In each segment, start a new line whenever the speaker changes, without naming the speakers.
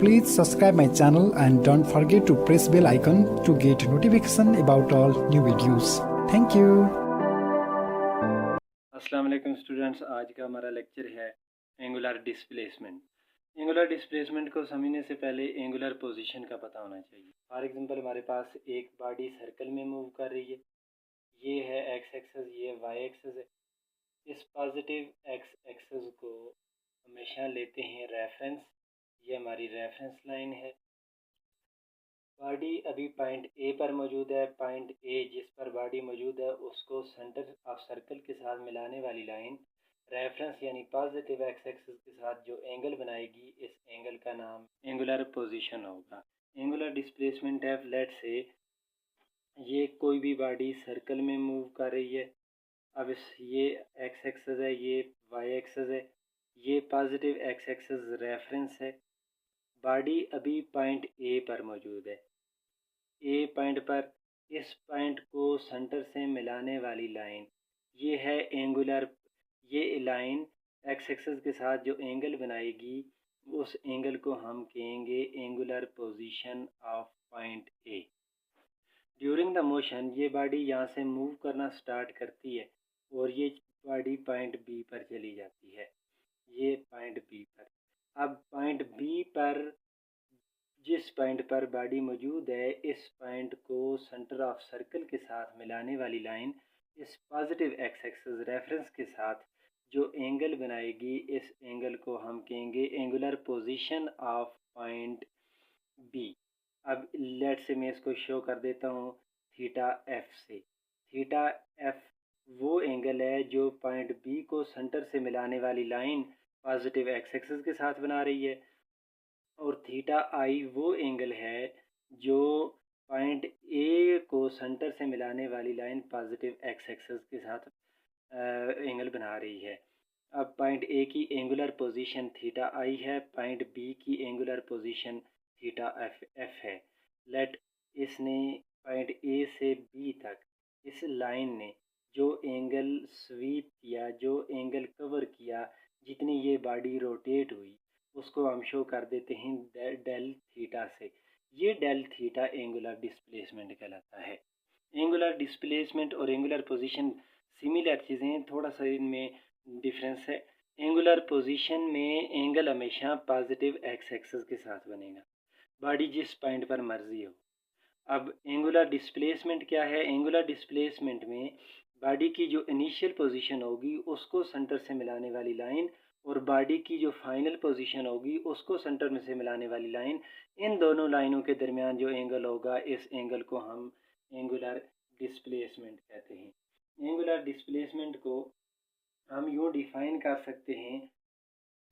Please subscribe my channel and don't forget to press bell icon to get notification about all new videos. Thank you.
अस्सलाम वालेकुम students, आज का हमारा lecture है angular displacement. Angular displacement को समझने से पहले एंगुलर पोजीशन का पता होना चाहिए। फॉर एग्जांपल हमारे पास एक बॉडी सर्कल में मूव कर रही है, ये है एक्स एक्सेस, ये वाई एक्सेस है। इस पॉजिटिव एक्स एक्सेस को हमेशा लेते हैं रेफरेंस, ये हमारी रेफरेंस लाइन है। बॉडी अभी पॉइंट ए पर मौजूद है। पॉइंट ए जिस पर बॉडी मौजूद है उसको सेंटर ऑफ सर्कल के साथ मिलाने वाली लाइन रेफरेंस यानी पॉजिटिव एक्स एक्सिस के साथ जो एंगल बनाएगी, इस एंगल का नाम एंगुलर पोजीशन होगा। एंगुलर डिस्प्लेसमेंट है, लेट से ये कोई भी बॉडी सर्कल में मूव कर रही है। अब ये एक्स एक्सिस है, ये वाई एक्सिस है, ये पॉजिटिव एक्स एक्सिस रेफरेंस है। बॉडी अभी पॉइंट ए पर मौजूद है। ए पॉइंट पर इस पॉइंट को सेंटर से मिलाने वाली लाइन ये है एंगुलर। ये लाइन एक्स एक्सिस के साथ जो एंगल बनाएगी उस एंगल को हम कहेंगे angular position of point A. During the motion ये बॉडी यहाँ से मूव करना स्टार्ट करती है और ये बॉडी पॉइंट बी पर चली जाती है। ये पॉइंट बी पर, अब पॉइंट बी पर जिस पॉइंट पर बॉडी मौजूद है, इस पॉइंट को सेंटर ऑफ सर्कल के साथ मिलाने वाली लाइन इस पॉजिटिव एक्स एक्सिस रेफरेंस के साथ जो एंगल बनाएगी, इस एंगल को हम कहेंगे angular position of point B. अब लेट से मैं इसको शो कर देता हूँ थीटा एफ से। थीटा एफ वो एंगल है जो पॉइंट बी को सेंटर से मिलाने वाली लाइन पॉजिटिव एक्स एक्सिस के साथ बना रही है, और थीटा आई वो एंगल है जो पॉइंट ए को सेंटर से मिलाने वाली लाइन पॉजिटिव एक्स एक्सिस के साथ एंगल बना रही है। अब पॉइंट ए की एंगुलर पोजीशन थीटा आई है, पॉइंट बी की एंगुलर पोजीशन थीटा एफ है। लेट इसने पॉइंट ए से बी तक इस लाइन ने जो एंगल स्वीप किया, जो एंगल कवर किया, जितनी ये बॉडी रोटेट हुई, उसको हम शो कर देते हैं डेल थीटा से। ये डेल थीटा एंगुलर डिस्प्लेसमेंट कहलाता है। एंगुलर डिस्प्लेसमेंट और एंगुलर पोजीशन सिमिलर चीज़ें, थोड़ा सा इनमें डिफरेंस है। एंगुलर पोजीशन में एंगल हमेशा पॉजिटिव एक्स एक्सिस के साथ बनेगा, बॉडी जिस पॉइंट पर मर्जी हो। अब एंगुलर डिस्प्लेसमेंट क्या है? एंगुलर डिस्प्लेसमेंट में बॉडी की जो इनिशियल पोजीशन होगी उसको सेंटर से मिलाने वाली लाइन और बॉडी की जो फाइनल पोजीशन होगी उसको सेंटर में से मिलाने वाली लाइन, इन दोनों लाइनों के दरमियान जो एंगल होगा, इस एंगल को हम एंगुलर डिस्प्लेसमेंट कहते हैं। एंगुलर डिस्प्लेसमेंट को हम यूँ डिफाइन कर सकते हैं,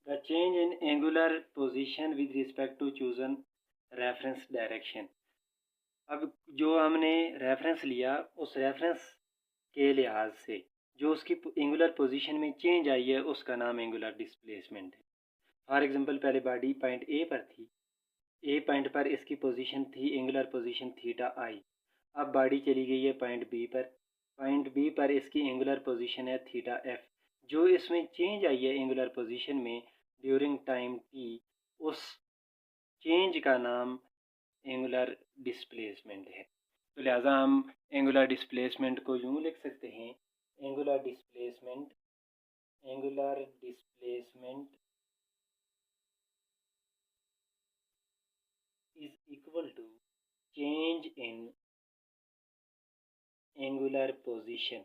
the change in angular position with respect to chosen reference direction. अब जो हमने रेफरेंस लिया, उस रेफरेंस के लिहाज से जो उसकी एंगुलर पोजीशन में चेंज आई है, उसका नाम एंगुलर डिस्प्लेसमेंट है। फॉर एग्जांपल पहले बॉडी पॉइंट ए पर थी, ए पॉइंट पर इसकी पोजीशन थी एंगुलर पोजीशन थीटा आई। अब बॉडी चली गई है पॉइंट बी पर, पॉइंट बी पर इसकी एंगुलर पोजीशन है थीटा एफ। जो इसमें चेंज आई है एंगुलर पोजीशन में ड्यूरिंग टाइम टी, उस चेंज का नाम एंगुलर डिस्प्लेसमेंट है। तो लिहाजा हम एंगुलर डिस्प्लेसमेंट को यूँ लिख सकते हैं, angular displacement is equal to change in angular position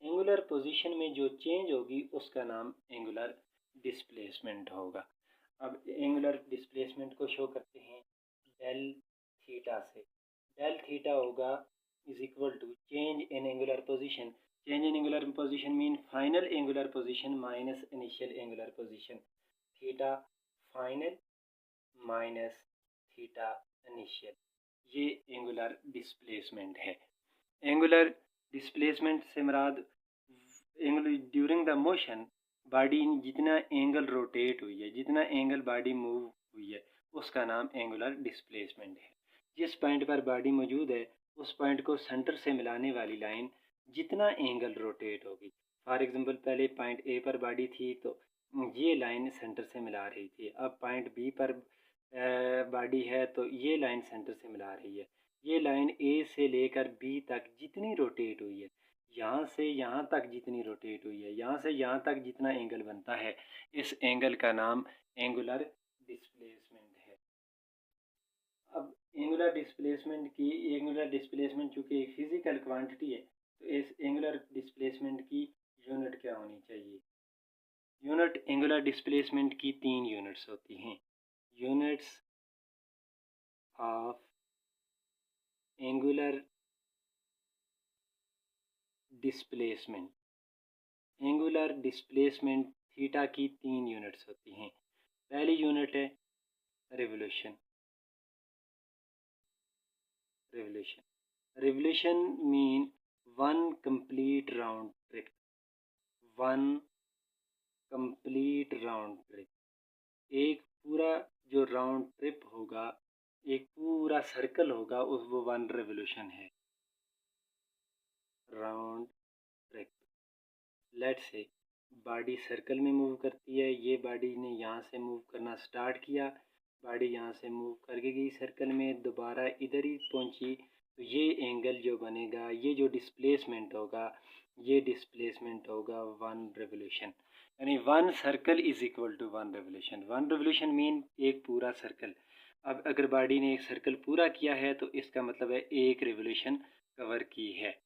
angular position में जो चेंज होगी उसका नाम एंगुलर डिस्प्लेसमेंट होगा। अब एंगुलर डिस्प्लेसमेंट को शो करते हैं डेल थीटा से। डेल थीटा होगा is equal to change in angular position. Change in angular position mean final angular position minus initial angular position. Theta final minus theta initial, ये angular displacement है। Angular displacement से मुराद during the motion body जितना angle rotate हुई है, जितना angle body move हुई है, उसका नाम एंगुलर डिस्प्लेसमेंट है। जिस पॉइंट पर बॉडी मौजूद है उस पॉइंट को सेंटर से मिलाने वाली लाइन जितना एंगल रोटेट होगी, फॉर एग्जांपल पहले पॉइंट ए पर बॉडी थी तो ये लाइन सेंटर से मिला रही थी, अब पॉइंट बी पर बॉडी है तो ये लाइन सेंटर से मिला रही है। ये लाइन ए से लेकर बी तक जितनी रोटेट हुई है, यहाँ से यहाँ तक जितनी रोटेट हुई है, यहाँ से यहाँ तक जितना एंगल बनता है, इस एंगल का नाम एंगुलर डिस्प्लेसमेंट है। अब एंगुलर डिस्प्लेसमेंट चूँकि एक फिजिकल क्वांटिटी है तो इस एंगुलर डिस्प्लेसमेंट की यूनिट क्या होनी चाहिए? यूनिट एंगुलर डिस्प्लेसमेंट की 3 यूनिट्स होती हैं। Units of angular displacement, angular displacement theta की 3 यूनिट्स होती हैं। पहली यूनिट है revolution. Revolution mean 1 complete round trip, 1 complete round trip. एक पूरा जो राउंड ट्रिप होगा, एक पूरा सर्कल होगा, उस वो 1 रिवोल्यूशन है, round trip. Let's say body circle में मूव करती है, ये बॉडी ने यहाँ से मूव करना स्टार्ट किया, बॉडी यहाँ से मूव करके गई सर्कल में, दोबारा इधर ही पहुँची, तो ये एंगल जो बनेगा, ये जो डिस्प्लेसमेंट होगा, ये डिस्प्लेसमेंट होगा 1 रिवोल्यूशन। यानी 1 circle is equal to 1 revolution. 1 revolution mean एक पूरा सर्कल। अब अगर बॉडी ने एक सर्कल पूरा किया है तो इसका मतलब है एक रिवोल्यूशन कवर की है।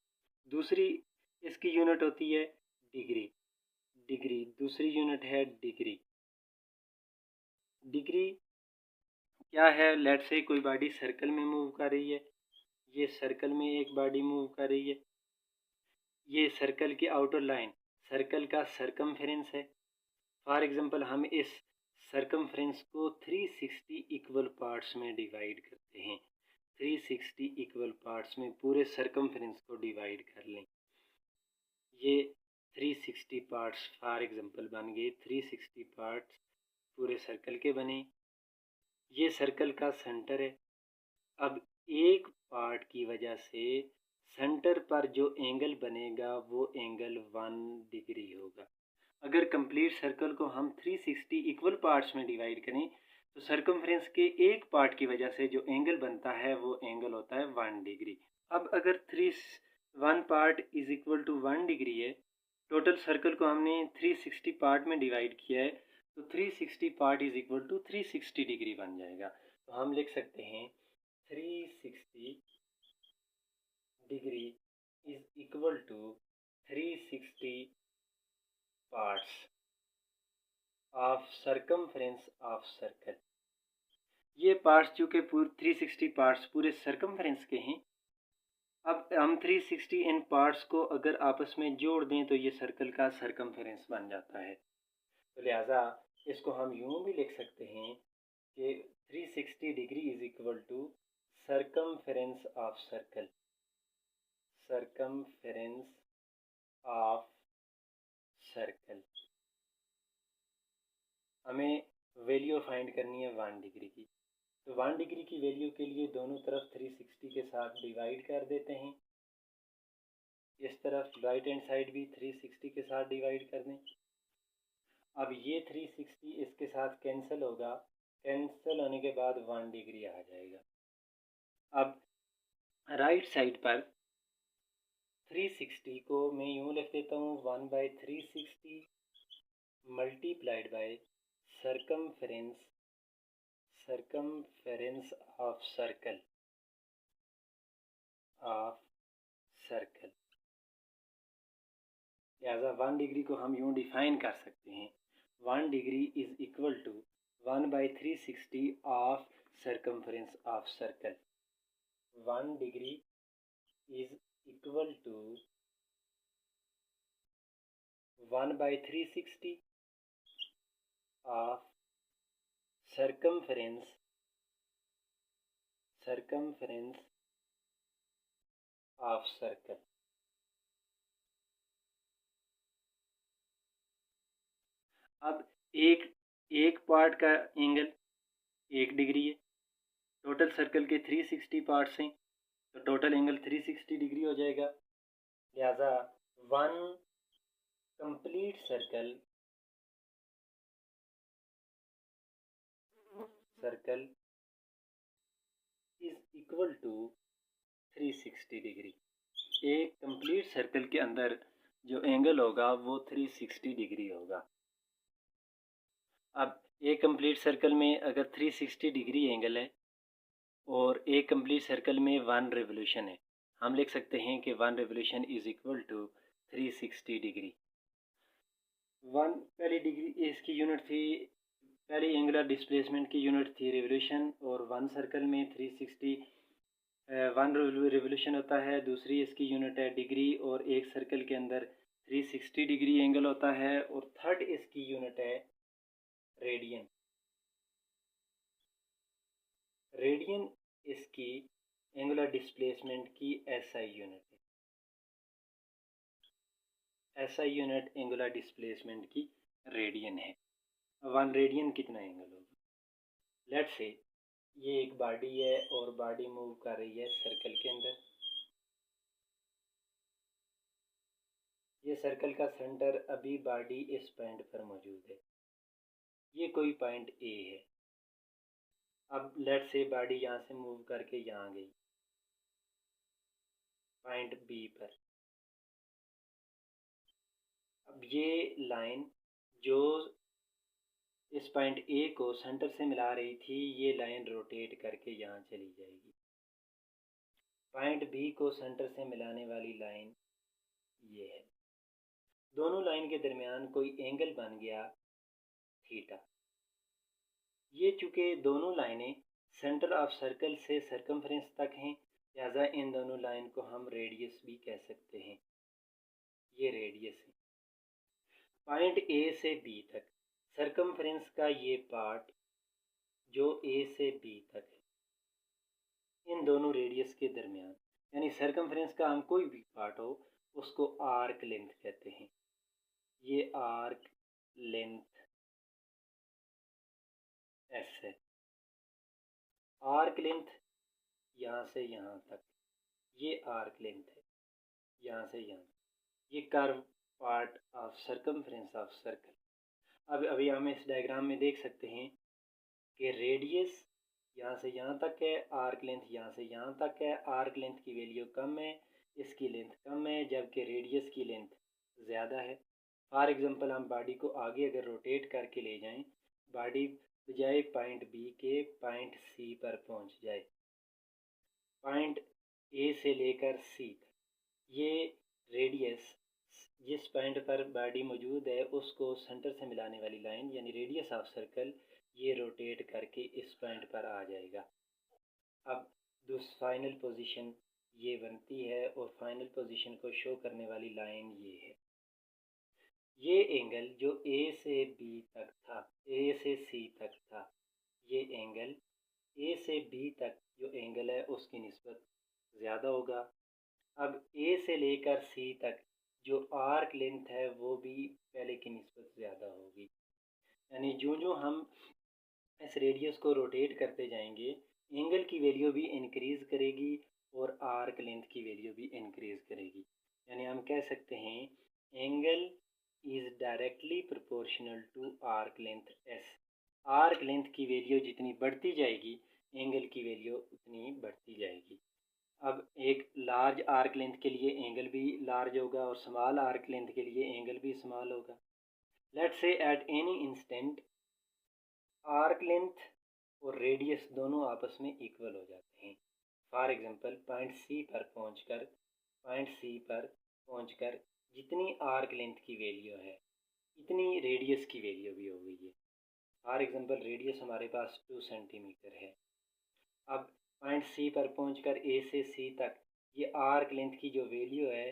दूसरी इसकी यूनिट होती है डिग्री। डिग्री दूसरी यूनिट है डिग्री। डिग्री क्या है? लेट्स से कोई बॉडी सर्कल में मूव कर रही है, ये सर्कल में एक बॉडी मूव कर रही है, ये सर्कल की आउटर लाइन सर्कल का सरकमफेरेंस है। फॉर एग्जांपल हम इस सरकमफेरेंस को 360 इक्वल पार्ट्स में डिवाइड करते हैं। 360 इक्वल पार्ट्स में पूरे सरकमफेरेंस को डिवाइड कर लें। ये 360 पार्ट्स फॉर एग्जांपल बन गए, 360 पार्ट्स पूरे सर्कल के बने। ये सर्कल का सेंटर है। अब एक पार्ट की वजह से सेंटर पर जो एंगल बनेगा वो एंगल 1 डिग्री होगा। अगर कंप्लीट सर्कल को हम 360 इक्वल पार्ट्स में डिवाइड करें तो सर्कमफ्रेंस के एक पार्ट की वजह से जो एंगल बनता है वो एंगल होता है 1 डिग्री। अब अगर 1 part is equal to 1 degree है, टोटल सर्कल को हमने 360 पार्ट में डिवाइड किया है, तो 360 part is equal to 360 degree बन जाएगा। तो हम लिख सकते हैं 360 degree is equal to 360 parts of circumference of circle. ये पार्ट्स चूँकि पूरे 360 पार्ट्स पूरे सरकमफ्रेंस के हैं, अब हम 360 इन पार्ट्स को अगर आपस में जोड़ दें तो ये सर्कल का सरकमफ्रेंस बन जाता है। तो लिहाजा इसको हम यूँ भी लिख सकते हैं कि 360 degree is equal to circumference of circle, circumference of circle. हमें वैल्यू फाइंड करनी है 1 डिग्री की, तो 1 डिग्री की वैल्यू के लिए दोनों तरफ 360 के साथ डिवाइड कर देते हैं। इस तरफ राइट हैंड साइड भी 360 के साथ डिवाइड कर दें। अब ये 360 इसके साथ कैंसिल होगा, कैंसिल होने के बाद 1 डिग्री आ जाएगा। अब राइट साइड पर 360 को मैं यूँ लिख देता हूँ 1/360 multiplied by circumference of circle लिहाजा 1 डिग्री को हम यूँ डिफाइन कर सकते हैं, 1 degree is equal to 1/360 of circumference of circle। 1 degree is equal to 1/360 of circumference of circle। अब एक पार्ट का एंगल 1 डिग्री है, टोटल सर्कल के 360 पार्ट्स हैं तो टोटल एंगल 360 डिग्री हो जाएगा। लिहाजा 1 complete circle is equal to 360 degree. एक कंप्लीट सर्कल के अंदर जो एंगल होगा वो 360 डिग्री होगा। अब एक कंप्लीट सर्कल में अगर 360 डिग्री एंगल है और एक कंप्लीट सर्कल में 1 रेवोल्यूशन है, हम लिख सकते हैं कि 1 revolution is equal to 360 degree. 1 पहली डिग्री इसकी यूनिट थी, पहली एंगुलर डिस्प्लेसमेंट की यूनिट थी रेवोल्यूशन, और 1 सर्कल में 360 1 रेवोल्यूशन होता है। दूसरी इसकी यूनिट है डिग्री, और एक सर्कल के अंदर 360 डिग्री एंगल होता है। और थर्ड इसकी यूनिट है रेडियन। रेडियन इसकी एंगुलर डिस्प्लेसमेंट की एसआई यूनिट है। एसआई यूनिट एंगुलर डिस्प्लेसमेंट की रेडियन है। 1 रेडियन कितना एंगल होगा? लेट्स से ये एक बॉडी है और बॉडी मूव कर रही है सर्कल के अंदर। ये सर्कल का सेंटर अभी बॉडी इस पॉइंट पर मौजूद है। ये कोई पॉइंट ए है। अब लेट्स से बॉडी यहाँ से मूव करके यहाँ गई पॉइंट बी पर। अब ये लाइन जो इस पॉइंट ए को सेंटर से मिला रही थी, ये लाइन रोटेट करके यहाँ चली जाएगी। पॉइंट बी को सेंटर से मिलाने वाली लाइन ये है। दोनों लाइन के दरमियान कोई एंगल बन गया थीटा। ये चूँकि दोनों लाइनें सेंटर ऑफ सर्कल से सर्कमफ्रेंस तक हैं, लिहाजा इन दोनों लाइन को हम रेडियस भी कह सकते हैं। ये रेडियस है। पॉइंट ए से बी तक सर्कमफ्रेंस का ये पार्ट जो ए से बी तक है, इन दोनों रेडियस के दरमियान, यानी सर्कमफ्रेंस का हम कोई भी पार्ट हो उसको आर्क लेंथ कहते हैं। ये आर्क लेंथ एस है। आर्क लेंथ यहाँ से यहाँ तक, ये आर्क लेंथ है यहाँ से यहाँ। ये curve part of circumference of circle. अब अभी हम इस डायग्राम में देख सकते हैं कि रेडियस यहाँ से यहाँ तक है, आर्क लेंथ यहाँ से यहाँ तक है। आर्क लेंथ की वैल्यू कम है, इसकी लेंथ कम है, जबकि रेडियस की लेंथ ज़्यादा है। फॉर एग्जांपल हम बॉडी को आगे अगर रोटेट करके ले जाएं, बॉडी बजाय पॉइंट बी के पॉइंट सी पर पहुंच जाए। पॉइंट ए से लेकर सी तक ये रेडियस, जिस पॉइंट पर बॉडी मौजूद है उसको सेंटर से मिलाने वाली लाइन यानी रेडियस ऑफ सर्कल, ये रोटेट करके इस पॉइंट पर आ जाएगा। अब फाइनल पोजीशन ये बनती है और फाइनल पोजीशन को शो करने वाली लाइन ये है। ये एंगल जो ए से बी तक था, ए से सी तक था, ये एंगल ए से बी तक जो एंगल है उसकी निस्बत ज़्यादा होगा। अब ए से लेकर सी तक जो आर्क लेंथ है वो भी पहले की निस्बत ज़्यादा होगी। यानी जो हम इस रेडियस को रोटेट करते जाएंगे, एंगल की वैल्यू भी इंक्रीज़ करेगी और आर्क लेंथ की वैल्यू भी इंक्रीज़ करेगी। यानी हम कह सकते हैं angle is directly proportional to arc length S. Arc length की वैल्यू जितनी बढ़ती जाएगी, एंगल की वैल्यू उतनी बढ़ती जाएगी। अब एक लार्ज आर्क लेंथ के लिए एंगल भी लार्ज होगा और स्मॉल आर्क लेंथ के लिए एंगल भी स्मॉल होगा। Let's say at any instant arc length और रेडियस दोनों आपस में इक्वल हो जाते हैं। फॉर एग्जांपल पॉइंट सी पर पहुंचकर जितनी आर्क लेंथ की वैल्यू है इतनी रेडियस की वैल्यू भी हो गई है। फॉर एग्जांपल रेडियस हमारे पास 2 सेंटीमीटर है। अब पॉइंट सी पर पहुंचकर ए से सी तक ये आर्क लेंथ की जो वैल्यू है,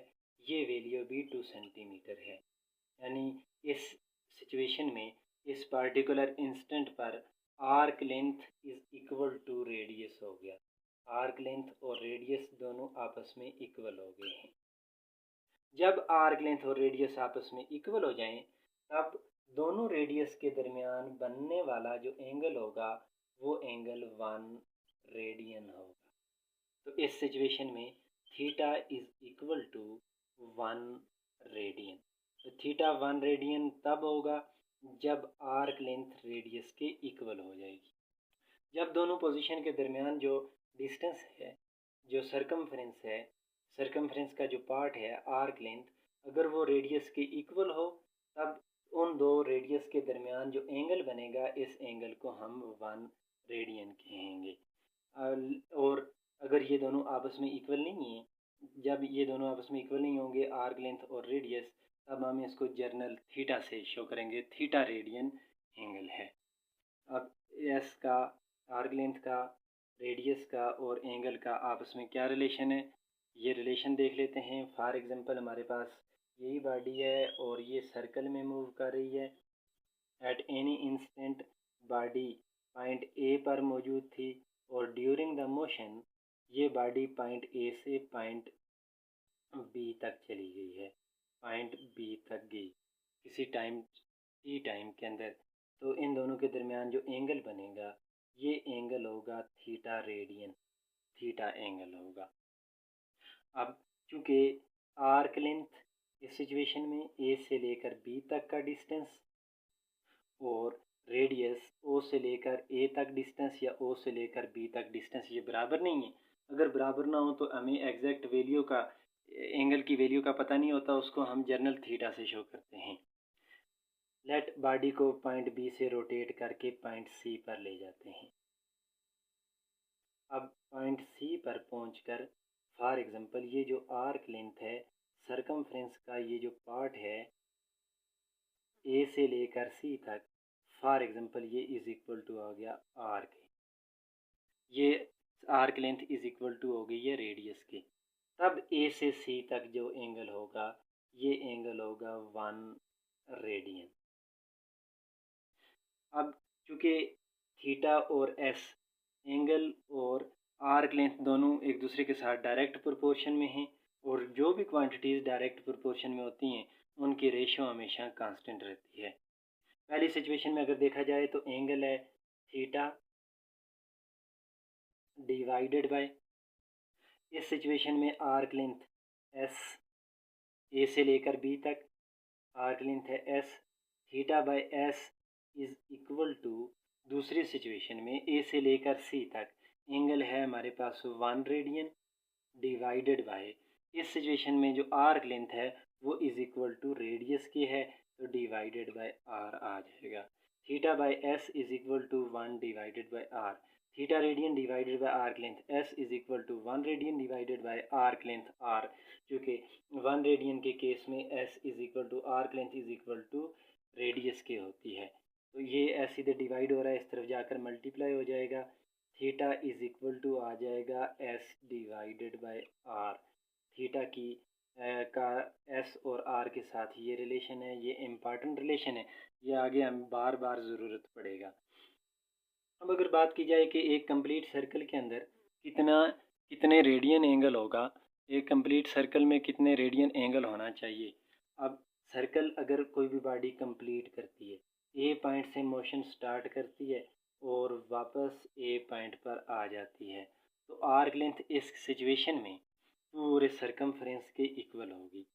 ये वैल्यू भी 2 सेंटीमीटर है। यानी इस सिचुएशन में, इस पार्टिकुलर इंस्टेंट पर arc length is equal to radius हो गया। आर्क लेंथ और रेडियस दोनों आपस में इक्वल हो गए हैं। जब आर्क लेंथ और रेडियस आपस में इक्वल हो जाएं, तब दोनों रेडियस के दरमियान बनने वाला जो एंगल होगा वो एंगल 1 रेडियन होगा। तो इस सिचुएशन में theta is equal to 1 radian. तो थीटा 1 रेडियन तब होगा जब आर्क लेंथ रेडियस के इक्वल हो जाएगी। जब दोनों पोजीशन के दरमियान जो डिस्टेंस है, जो सरकमफ्रेंस का जो पार्ट है आर्क लेंथ, अगर वो रेडियस के इक्वल हो, तब उन दो रेडियस के दरमियान जो एंगल बनेगा, इस एंगल को हम 1 रेडियन कहेंगे। और अगर ये दोनों आपस में इक्वल नहीं है, जब ये दोनों आपस में इक्वल नहीं होंगे आर्क लेंथ और रेडियस, तब हम इसको जर्नल थीटा से शो करेंगे, थीटा रेडियन एंगल है। अब एस का, आर्क लेंथ का, रेडियस का और एंगल का आपस में क्या रिलेशन है, ये रिलेशन देख लेते हैं। फॉर एग्जांपल हमारे पास यही बॉडी है और ये सर्कल में मूव कर रही है। At any instant body point A पर मौजूद थी और ड्यूरिंग द मोशन ये बॉडी पॉइंट ए से पॉइंट बी तक चली गई है, पॉइंट बी तक गई किसी टाइम टी टाइम के अंदर। तो इन दोनों के दरमियान जो एंगल बनेगा, ये एंगल होगा थीटा रेडियन, थीटा एंगल होगा। अब चूँकि आर्क लेंथ इस सिचुएशन में ए से लेकर बी तक का डिस्टेंस और रेडियस ओ से लेकर ए तक डिस्टेंस या ओ से लेकर बी तक डिस्टेंस ये बराबर नहीं है। अगर बराबर ना हो तो हमें एग्जैक्ट वैल्यू का, एंगल की वैल्यू का पता नहीं होता, उसको हम जर्नल थीटा से शो करते हैं। लेट बॉडी को पॉइंट बी से रोटेट करके पॉइंट सी पर ले जाते हैं। अब पॉइंट सी पर पहुंचकर फॉर एग्जांपल ये जो आर्क लेंथ है, सरकमफ्रेंस का ये जो पार्ट है ए से लेकर सी तक, फॉर एग्जांपल ये इज इक्वल टू आ गया आर के, ये arc length is equal to हो गई है रेडियस के। तब ए से सी तक जो एंगल होगा, ये एंगल होगा 1 रेडियन। अब चूँकि थीटा और एस एंगल और आर्क लेंथ दोनों एक दूसरे के साथ डायरेक्ट प्रोपोर्शन में हैं और जो भी क्वांटिटीज़ डायरेक्ट प्रोपोर्शन में होती हैं उनकी रेशो हमेशा कांस्टेंट रहती है। पहली सिचुएशन में अगर देखा जाए तो एंगल है थीटा डिवाइडेड बाय, इस सिचुएशन में आर्क लेंथ एस, ए से लेकर बी तक आर्क लेंथ है S, theta by S is equal to, दूसरी सिचुएशन में ए से लेकर सी तक एंगल है हमारे पास 1 रेडियन डिवाइडेड बाय, इस सिचुएशन में जो आर्क लेंथ है वो इज इक्वल टू रेडियस की है, तो डिवाइडेड बाय आर आ जाएगा। Theta by S is equal to 1 divided by R, theta radian divided by arc length S is equal to 1 radian divided by arc length R, क्योंकि 1 radian के case में S is equal to arc length is equal to radius की होती है। तो ये S इधर divide हो रहा है, इस तरफ जाकर मल्टीप्लाई हो जाएगा, थीटा इज इक्वल टू आ जाएगा S divided by R. Theta की का एस और आर के साथ ये रिलेशन है, ये इम्पॉर्टेंट रिलेशन है, ये आगे हम बार बार ज़रूरत पड़ेगा। अब अगर बात की जाए कि एक कंप्लीट सर्कल के अंदर कितने रेडियन एंगल होगा, एक कंप्लीट सर्कल में कितने रेडियन एंगल होना चाहिए। अब सर्कल अगर कोई भी बॉडी कंप्लीट करती है, ए पॉइंट से मोशन स्टार्ट करती है और वापस ए पॉइंट पर आ जाती है, तो आर्क लेंथ इस सिचुएशन में पूरे सरकमफ्रेंस के इक्वल होगी।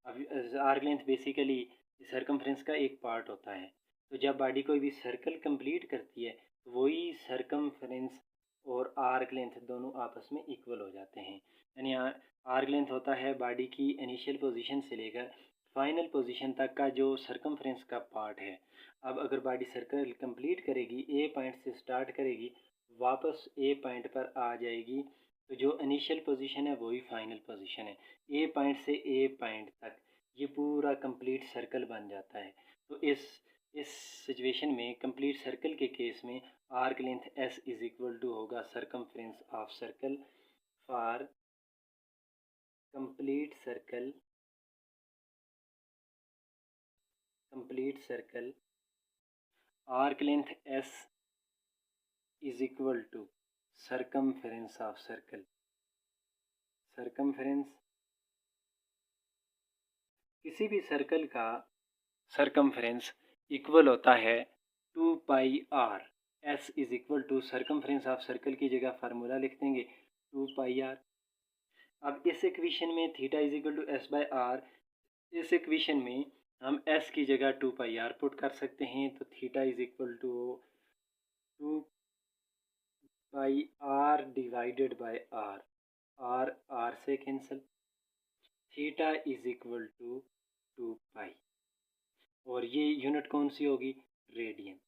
अब आर्क लेंथ बेसिकली सरकमफ्रेंस का एक पार्ट होता है, तो जब बॉडी कोई भी सर्कल कंप्लीट करती है तो वही सरकमफ्रेंस और आर्क लेंथ दोनों आपस में इक्वल हो जाते हैं। यानी आर्क लेंथ होता है बॉडी की इनिशियल पोजीशन से लेकर फाइनल पोजीशन तक का जो सरकमफ्रेंस का पार्ट है। अब अगर बॉडी सर्कल कंप्लीट करेगी, ए पॉइंट से स्टार्ट करेगी, वापस ए पॉइंट पर आ जाएगी, तो जो इनिशियल पोजीशन है वही फाइनल पोजीशन है। ए पॉइंट से ए पॉइंट तक ये पूरा कंप्लीट सर्कल बन जाता है। तो इस सिचुएशन में कंप्लीट सर्कल के केस में arc length S is equal to होगा circumference of circle for complete circle arc length S is equal to circumference of circle. Circumference किसी भी सर्कल का सरकमफ्रेंस इक्वल होता है 2 pi R. S is equal to circumference of circle की जगह formula लिख देंगे 2 पाई आर। अब इस इक्वेशन में theta is equal to S by R, इस इक्वेशन में हम एस की जगह 2πr पुट कर सकते हैं, तो theta is equal to 2πr divided by R, R से cancel, theta is equal to 2π, और ये यूनिट कौन सी होगी, रेडियन।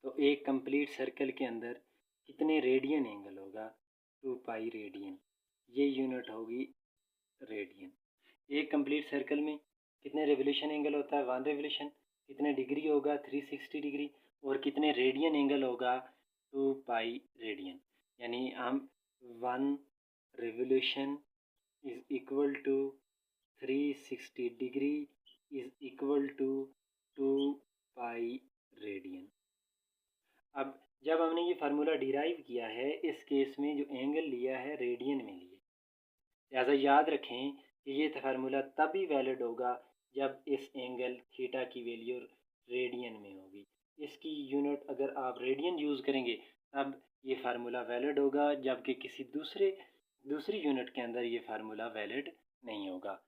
तो एक कंप्लीट सर्कल के अंदर कितने रेडियन एंगल होगा, 2π रेडियन, ये यूनिट होगी रेडियन। एक कंप्लीट सर्कल में कितने रेवोल्यूशन एंगल होता है, 1 रेवोल्यूशन, कितने डिग्री होगा, 360 डिग्री, और कितने रेडियन एंगल होगा, 2π रेडियन। यानी हम 1 revolution is equal to 360 degree is equal to 2π radian. अब जब हमने ये फार्मूला डिराइव किया है, इस केस में जो एंगल लिया है रेडियन में लिए, लिहाजा याद रखें कि ये फार्मूला तभी वैलिड होगा जब इस एंगल थीटा की वैल्यू रेडियन में होगी। इसकी यूनिट अगर आप रेडियन यूज़ करेंगे तब ये फार्मूला वैलिड होगा, जबकि किसी दूसरी यूनिट के अंदर ये फार्मूला वैलिड नहीं होगा।